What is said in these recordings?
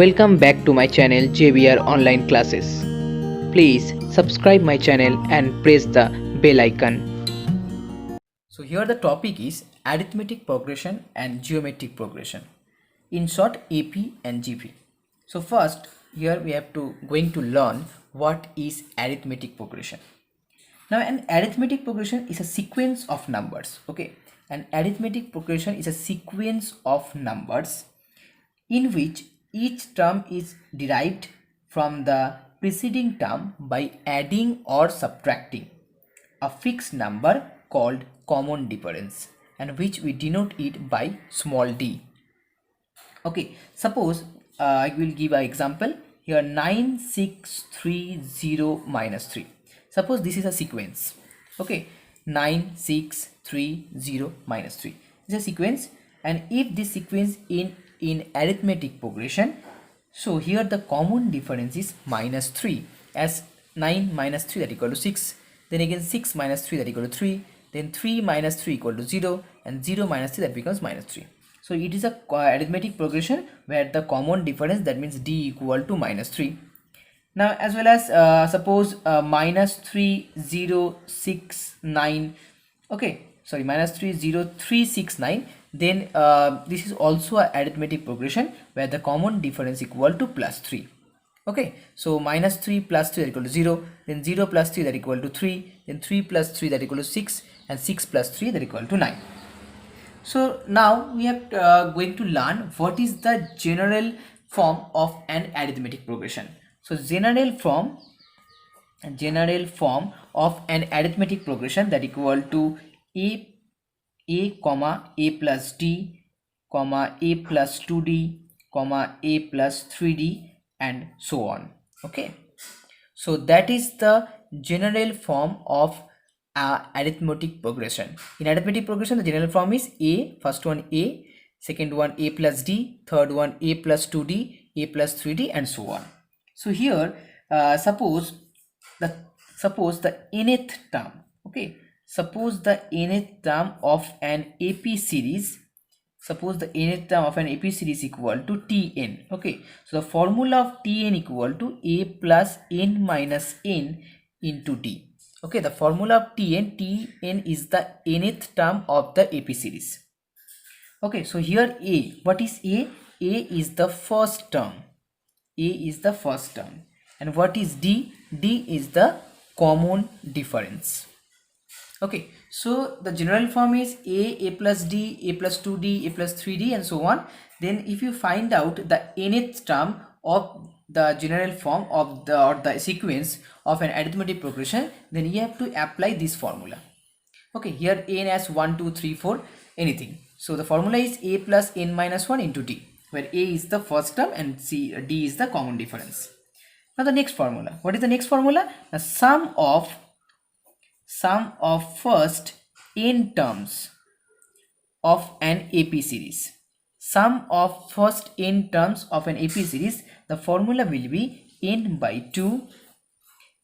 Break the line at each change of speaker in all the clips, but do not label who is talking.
Welcome back to my channel JBR Online Classes. Please subscribe my channel and press the bell icon.
So here the topic is arithmetic progression and geometric progression. In short, AP and GP. So first here we have to going to learn what is arithmetic progression. Now an arithmetic progression is a sequence of numbers. Okay, an arithmetic progression is a sequence of numbers in which each term is derived from the preceding term by adding or subtracting a fixed number called common difference, and which we denote it by small d. Okay, suppose I will give an example here. 9630 minus 3. Suppose this is a sequence. Okay, 9630 minus 3 is a sequence, and if this sequence in arithmetic progression, so here the common difference is minus 3, as 9 minus 3 that equal to 6, then again 6 minus 3 that equal to 3, then 3 minus 3 equal to 0, and 0 minus 3 that becomes minus 3. So it is a arithmetic progression where the common difference, that means d equal to minus 3. Now as well as suppose minus 30369, okay, sorry, minus 30369, then this is also a arithmetic progression where the common difference equal to plus 3. Okay, so minus 3 plus 3 that equal to 0, then 0 plus 3 that equal to 3, then 3 plus 3 that equal to 6, and 6 plus 3 that equal to 9. So now we are going to learn what is the general form of an arithmetic progression. So general form of an arithmetic progression, that equal to a comma a plus d comma a plus 2d comma a plus 3d and so on. Okay, so that is the general form of arithmetic progression. In arithmetic progression, the general form is a, first one a, second one a plus d, third one a plus 2d, a plus 3d and so on. So here suppose the nth term, okay, suppose the nth term of an AP series, suppose the nth term of an AP series equal to Tn. Okay, so the formula of Tn equal to a plus n minus n into d. Okay, the formula of Tn is the nth term of the AP series. Okay, so here a, what is a? A is the first term. A is the first term. And what is d? D is the common difference. Okay, so the general form is a plus d, a plus 2d, a plus 3d and so on. Then if you find out the nth term of the general form of the sequence of an arithmetic progression, then you have to apply this formula. Okay, here n as 1 2 3 4 anything. So the formula is a plus n minus 1 into d, where a is the first term and d is the common difference. Now the next formula, what is the next formula? The sum of first n terms of an AP series. Sum of first n terms of an AP series, the formula will be n by 2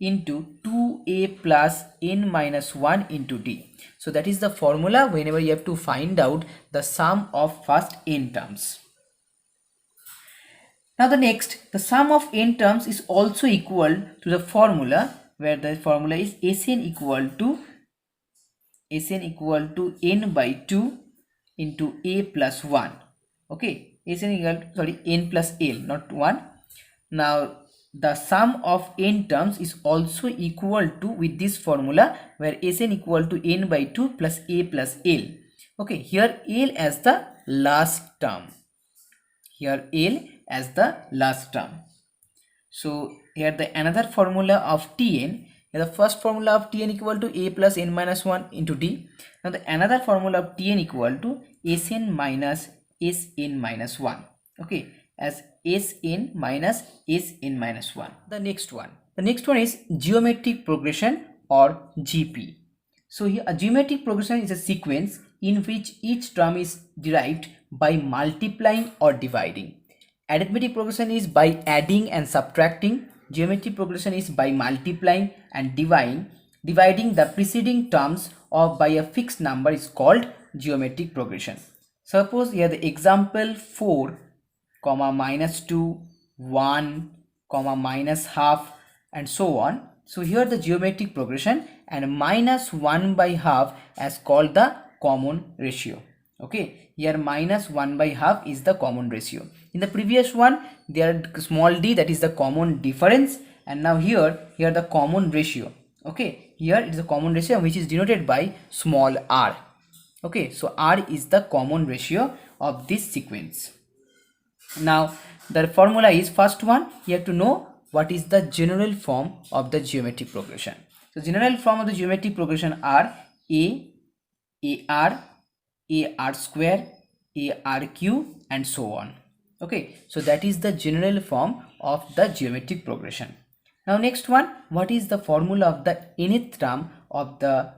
into 2a plus n minus 1 into d. So that is the formula whenever you have to find out the sum of first n terms. Now the next, the sum of n terms is also equal to the formula, where the formula is Sn equal to n by 2 into a plus 1. Okay, Sn equal to, sorry, n plus l, not 1. Now the sum of n terms is also equal to, with this formula, where Sn equal to n by 2 plus a plus l. Okay, here l as the last term. Here l as the last term. So here the another formula of Tn, here the first formula of Tn equal to a plus n minus 1 into d. Now the another formula of Tn equal to Sn minus Sn minus 1. Okay, as Sn minus Sn minus 1. The next one is geometric progression or GP. So here a geometric progression is a sequence in which each term is derived by multiplying or dividing. Arithmetic progression is by adding and subtracting. Geometric progression is by multiplying and dividing the preceding terms of by a fixed number is called geometric progression. Suppose here the example 4 comma minus 2 1, comma minus half, and so on. So here the geometric progression, and minus 1 by half as called the common ratio. Okay, here minus 1 by half is the common ratio. In the previous one, there small d, that is the common difference, and now here the common ratio. Okay, here it is a common ratio which is denoted by small r. Okay, so r is the common ratio of this sequence. Now the formula is, first one, you have to know what is the general form of the geometric progression. So general form of the geometric progression are ar square, arq, and so on. Okay, so that is the general form of the geometric progression. Now next one, what is the formula of the nth term of the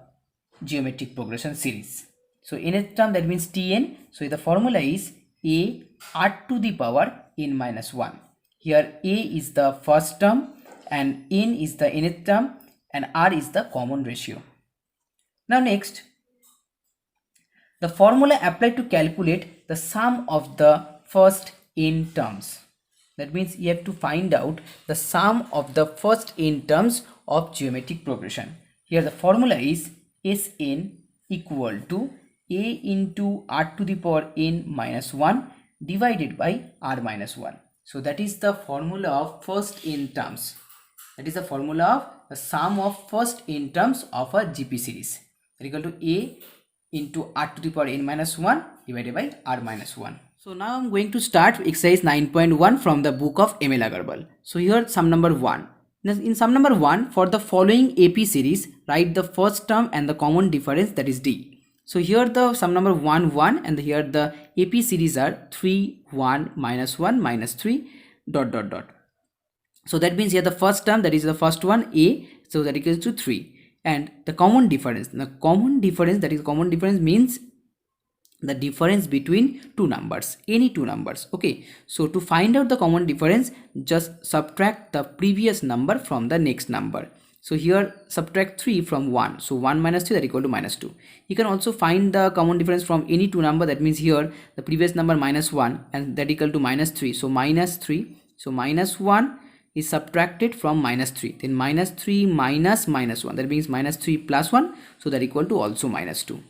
geometric progression series? So nth term, that means Tn. So the formula is a r to the power n minus 1. Here a is the first term and n is the nth term and r is the common ratio. Now next, the formula applied to calculate the sum of the first n terms. That means you have to find out the sum of the first n terms of geometric progression. Here the formula is Sn equal to a into r to the power n minus 1 divided by r minus 1. So that is the formula of first n terms. That is the formula of the sum of first n terms of a GP series. That is equal to a into r to the power n minus 1 divided by r minus 1. So now I'm going to start exercise 9.1 from the book of M.L. Agarwal. So here sum number 1. In sum number 1, for the following AP series, write the first term and the common difference, that is D. So here the sum number 1, 1, and here the AP series are 3, 1, minus 1, minus 3, dot, dot, dot. So that means here the first term, that is the first one, A, so that equals to 3. And the common difference, that is common difference means the difference between two numbers, any two numbers. Okay, so to find out the common difference, just subtract the previous number from the next number. So here subtract 3 from 1, so 1 minus 3, that equal to minus 2. You can also find the common difference from any two number. That means here the previous number minus 1 and that equal to minus 3, so minus 3. So minus 1 is subtracted from minus 3, then minus 3 minus minus 1, that means minus 3 plus 1, so that equal to also minus 2.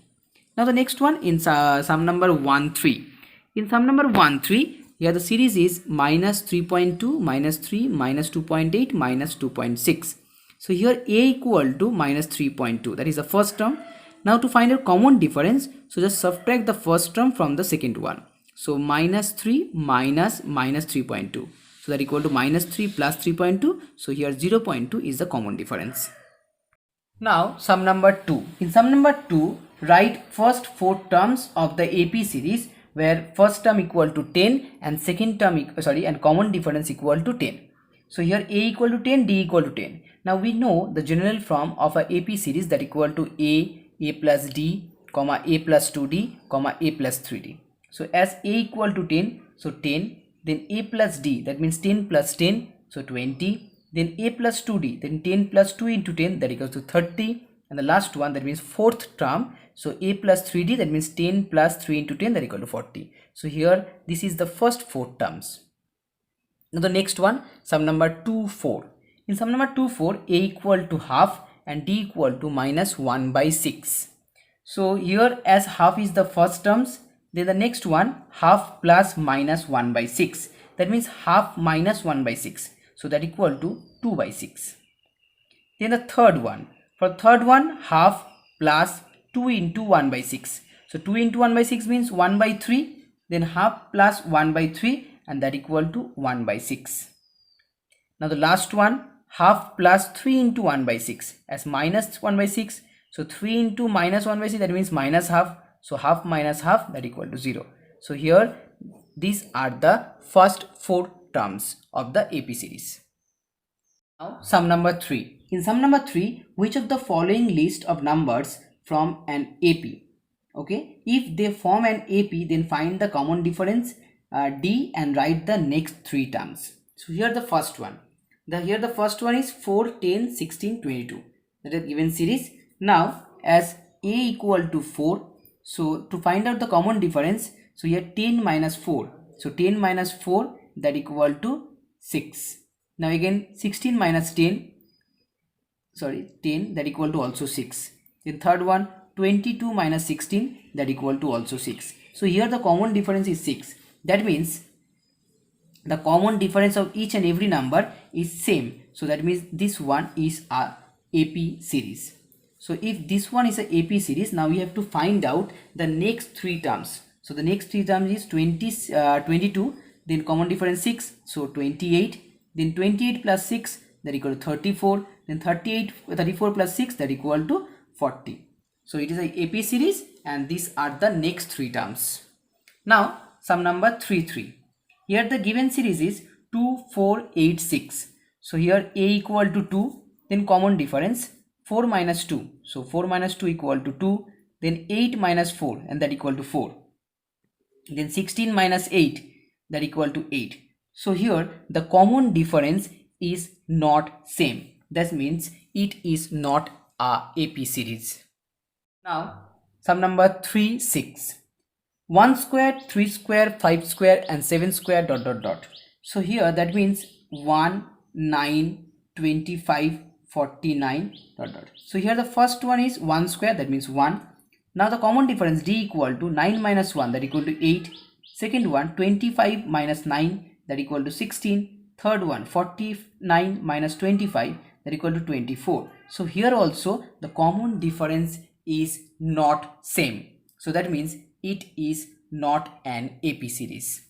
Now the next one in sum number 1, 3. In sum number 1, 3, here the series is minus 3.2, minus 3, minus 2.8, minus 2.6. So here a equal to minus 3.2, that is the first term. Now to find a common difference, so just subtract the first term from the second one. So minus 3 minus minus 3.2. So that equal to minus 3 plus 3.2. So here 0.2 is the common difference. Now sum number 2. In sum number 2, write first 4 terms of the AP series where first term equal to 10 and second term and common difference equal to 10. So here a equal to 10, d equal to 10. Now we know the general form of a AP series, that equal to a plus d, comma a plus 2d, comma a plus 3d. So as a equal to 10, so 10, then a plus d, that means 10 plus 10, so 20, then a plus 2d, then 10 plus 2 into 10, that equals to 30, and the last one, that means fourth term, so a plus 3d, that means 10 plus 3 into 10, that equal to 40. So here this is the first 4 terms. Now the next one, sum number 2, 4. In sum number 2, 4, a equal to half and d equal to minus 1 by 6. So here as half is the first terms, then the next one, half plus minus 1 by 6. That means half minus 1 by 6. So that equal to 2 by 6. Then the third one, for third one, half plus 2 into 1 by 6. So 2 into 1 by 6 means 1 by 3, then half plus 1 by 3, and that equal to 1 by 6. Now the last one, half plus 3 into 1 by 6 as minus 1 by 6. So 3 into minus 1 by 6, that means minus half. So half minus half, that equal to 0. So here these are the first 4 terms of the AP series. Now sum number 3. In sum number 3, which of the following list of numbers from an AP? Okay, if they form an AP, then find the common difference D and write the next 3 terms. So here the first one. Here the first one is 4, 10, 16, 22. That is given series. Now as a equal to 4, so to find out the common difference, so here 10 minus 4. So 10 minus 4, that equal to 6. Now again 16 minus 10, 10, that equal to also 6. Then third one, 22 minus 16, that equal to also 6. So here the common difference is 6. That means the common difference of each and every number is same. So that means this one is a AP series. So if this one is a AP series, now we have to find out the next three terms. So the next three terms is 22, then common difference 6, so 28, then 28 plus 6, that equal to 34, then 34 plus 6, that equal to 40. So it is a AP series and these are the next three terms. Now sum number 3, 3. Here the given series is 2, 4, 8, 6. So here A equal to 2, then common difference 4 minus 2. So 4 minus 2 equal to 2, then 8 minus 4 and that equal to 4. Then 16 minus 8, that equal to 8. So here the common difference is not same. That means it is not a AP series. Now sum number 3, 6. 1 square, 3 square, 5 square and 7 square dot dot dot. So here that means 1, 9, 25, 49 dot dot. So here the first one is 1 square, that means 1. Now the common difference D equal to 9 minus 1, that equal to 8. Second one 25 minus 9, that equal to 16. Third one 49 minus 25, that equal to 24. So here also the common difference is not same. So that means it is not an AP series.